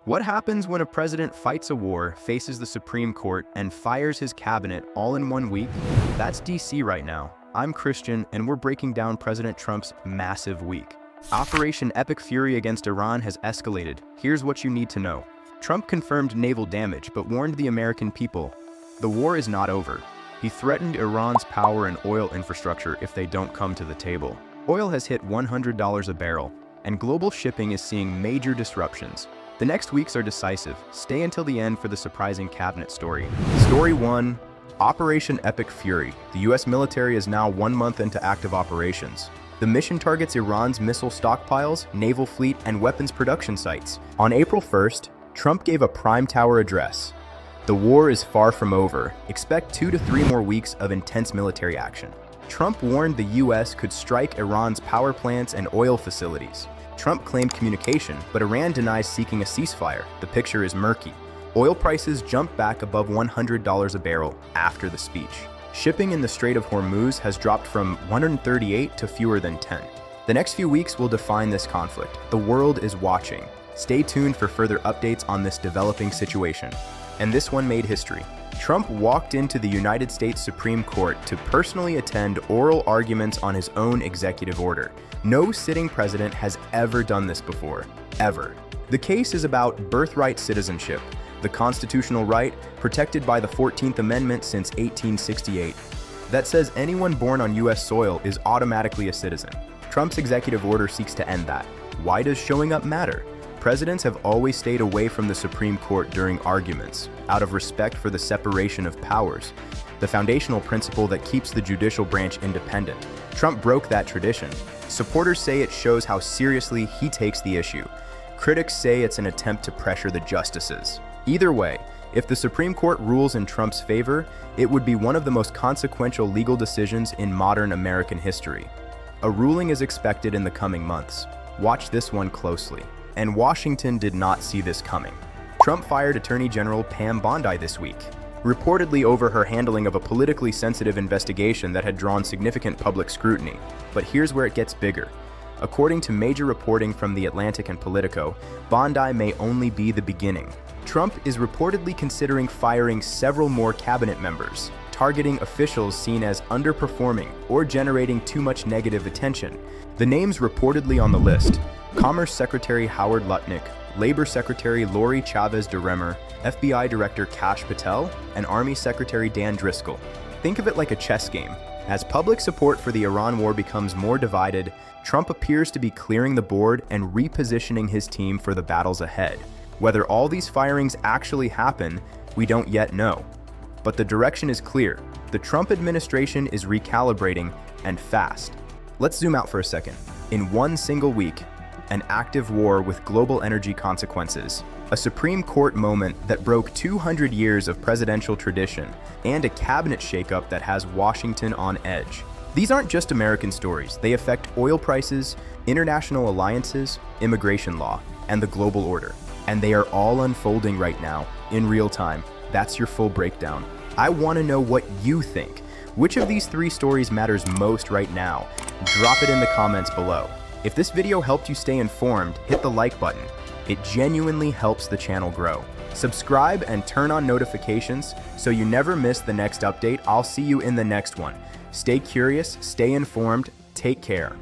What happens when a president fights a war, faces the Supreme Court, and fires his cabinet all in 1 week? That's DC right now. I'm Christian, and we're breaking down President Trump's massive week. Operation Epic Fury against Iran has escalated. Here's what you need to know. Trump confirmed naval damage, but warned the American people. The war is not over. He threatened Iran's power and oil infrastructure if they don't come to the table. Oil has hit $100 a barrel, and global shipping is seeing major disruptions. The next weeks are decisive. Stay until the end for the surprising cabinet story. Story 1. Operation Epic Fury. The U.S. military is now 1 month into active operations. The mission targets Iran's missile stockpiles, naval fleet, and weapons production sites. On April 1st, Trump gave a prime tower address. The war is far from over. Expect 2 to 3 more weeks of intense military action. Trump warned the U.S. could strike Iran's power plants and oil facilities. Trump claimed communication, but Iran denies seeking a ceasefire. The picture is murky. Oil prices jumped back above $100 a barrel after the speech. Shipping in the Strait of Hormuz has dropped from 138 to fewer than 10. The next few weeks will define this conflict. The world is watching. Stay tuned for further updates on this developing situation. And this one made history. Trump walked into the United States Supreme Court to personally attend oral arguments on his own executive order. No sitting president has ever done this before, ever. The case is about birthright citizenship, the constitutional right protected by the 14th Amendment since 1868, that says anyone born on U.S. soil is automatically a citizen. Trump's executive order seeks to end that. Why does showing up matter? Presidents have always stayed away from the Supreme Court during arguments, out of respect for the separation of powers, the foundational principle that keeps the judicial branch independent. Trump broke that tradition. Supporters say it shows how seriously he takes the issue. Critics say it's an attempt to pressure the justices. Either way, if the Supreme Court rules in Trump's favor, it would be one of the most consequential legal decisions in modern American history. A ruling is expected in the coming months. Watch this one closely. And Washington did not see this coming. Trump fired Attorney General Pam Bondi this week, reportedly over her handling of a politically sensitive investigation that had drawn significant public scrutiny. But here's where it gets bigger. According to major reporting from The Atlantic and Politico, Bondi may only be the beginning. Trump is reportedly considering firing several more cabinet members, targeting officials seen as underperforming or generating too much negative attention. The names reportedly on the list: Commerce Secretary Howard Lutnick, Labor Secretary Lori Chavez DeRemer, FBI Director Kash Patel, and Army Secretary Dan Driscoll. Think of it like a chess game. As public support for the Iran war becomes more divided, Trump appears to be clearing the board and repositioning his team for the battles ahead. Whether all these firings actually happen, we don't yet know. But the direction is clear. The Trump administration is recalibrating, and fast. Let's zoom out for a second. In one single week, an active war with global energy consequences, a Supreme Court moment that broke 200 years of presidential tradition, and a cabinet shakeup that has Washington on edge. These aren't just American stories. They affect oil prices, international alliances, immigration law, and the global order. And they are all unfolding right now, in real time. That's your full breakdown. I want to know what you think. Which of these 3 stories matters most right now? Drop it in the comments below. If this video helped you stay informed, hit the like button. It genuinely helps the channel grow. Subscribe and turn on notifications so you never miss the next update. I'll see you in the next one. Stay curious, stay informed, take care.